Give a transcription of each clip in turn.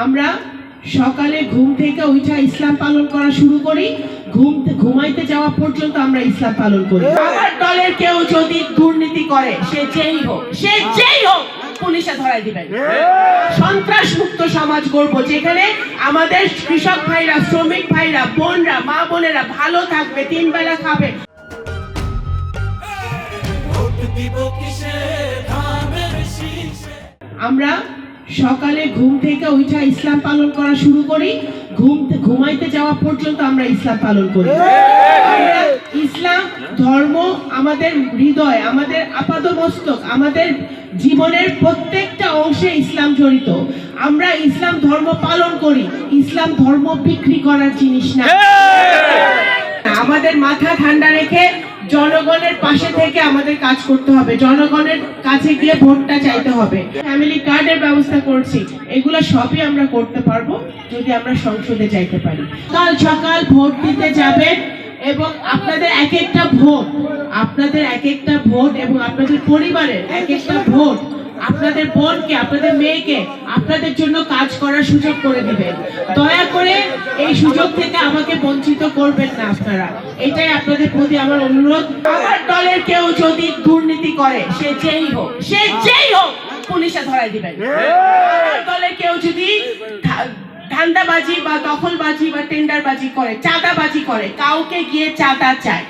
আমরা সকালে ঘুম থেকে উঠা ইসলাম পালন করা শুরু করি, ঘুমাইতে যাওয়া পর্যন্ত আমরা ইসলাম পালন করি। আমার দলের কেউ যদি দুর্নীতি করে, সে যেই হোক পুলিশে ধরাই দিবেন। সন্ত্রাস মুক্ত সমাজ গড়ব, যেখানে আমাদের কৃষক ভাইরা, শ্রমিক ভাইরা, বোনরা, মা বোনেরা ভালো থাকবে, 3 বেলা খাবে। আমরা সকালে ঘুম থেকে উঠা ইসলাম পালন করা শুরু করি, ঘুমাইতে যাওয়া পর্যন্ত আমরা ইসলাম পালন করি। আমরা ইসলাম ধর্ম আমাদের হৃদয়, আমাদের আপাদমস্তক, আমাদের জীবনের প্রত্যেকটা অংশে ইসলাম জড়িত। আমরা ইসলাম ধর্ম পালন করি। ইসলাম ধর্ম বিক্রি করার জিনিস না। আমাদের মাথা ঠান্ডা রেখে জনগণের পাশে থেকে আমাদের কাজ করতে হবে, জনগণের কাছে গিয়ে ভোটটা চাইতে হবে। ফ্যামিলি কার্ডের ব্যবস্থা করছি, এগুলো সবই আমরা করতে পারবো যদি আমরা সংসদে যাইতে পারি। সকাল সকাল ভোট দিতে যাবেন এবং আপনাদের এক একটা ভোট এবং আপনাদের পরিবারের এক একটা ভোট আপনাদের বোনকে, আপনাদের মেয়েকে আপনাদের জন্য কাজ করার সুযোগ করে দিবেন। দয়া করে এই সুযোগ থেকে আমাকে বঞ্চিত করবেন না আপনারা, এটাই আপনাদের প্রতি আমার অনুরোধ। আমার দলের কেউ যদি দুর্নীতি করে, সে যেই হোক পুলিশে ধরাই দিবেন। আমার দলের কেউ যদি ধান্দাবাজি বা দখলবাজি বা টেন্ডারবাজি করে, চাঁদাবাজি করে, কাউকে গিয়ে চাঁদা চায়,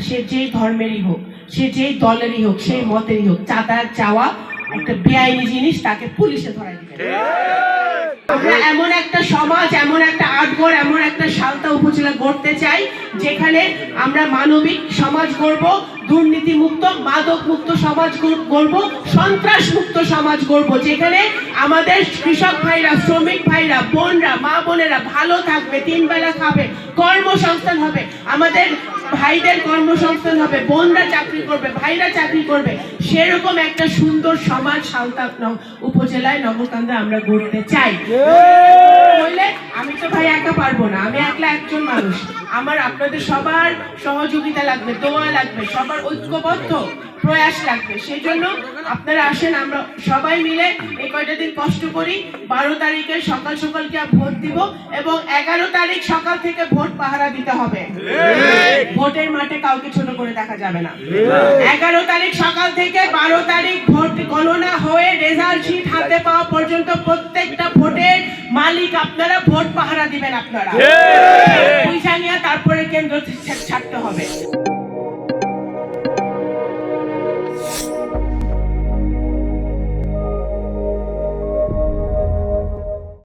সে যেই ধর্মেরই হোক, সে যেই দলেরই হোক, সেই মতেরই হোক, চাঁদা চাওয়া একটা বেআইনি জিনিস, তাকে পুলিশে ধরাই দিবেন। আমরা এমন একটা সমাজ, এমন একটা আটগড়, এমন একটা সালতা উপজেলা গড়তে চাই যেখানে আমরা মানবিক সমাজ গড়ব, দুর্নীতি মুক্ত, মাদক মুক্ত সমাজ গড়ব, সন্ত্রাস মুক্ত সমাজ গড়ব, যেখানে আমাদের কৃষক ভাইরা, শ্রমিক ভাইরা, বোনরা, মা বোনেরা ভালো থাকবে, 3 বেলা খাবে, কর্মসংস্থান হবে, আমাদের ভাইদের কর্মসংস্থান হবে, বোনরা চাকরি করবে, ভাইরা চাকরি করবে। সেরকম একটা সুন্দর সমাজ সালতা উপজেলায়, নগরকান্দা আমরা গড়তে চাই। বললে আমি তো ভাই একা পারবো না, আমি একলা একজন মানুষ। আমার আপনাদের সবার সহযোগিতা লাগবে, দোয়া লাগবে, সবার ঐক্যবদ্ধ প্রয়াস লাগবে। সেই জন্য আপনারা আসেন, আমরা সবাই মিলে এই কয়টা দিন কষ্ট করি। 12 তারিখে সকাল সকাল গিয়ে ভোট দিব এবং 11 তারিখ সকাল থেকে ভোট পাহারা দিতে হবে। ভোটের মাঠে কাউকে ছোট করে দেখা যাবে না। 11 তারিখ সকাল থেকে 12 তারিখ ভোট গণনা হয়ে রেজাল্ট শিট হাতে পাওয়া পর্যন্ত প্রত্যেকটা ভোটের মালিক আপনারা, ভোট পাহারা দিবেন আপনারা। পয়সা নিয়ে তারপরে কেন্দ্র ছাড়তে হবে।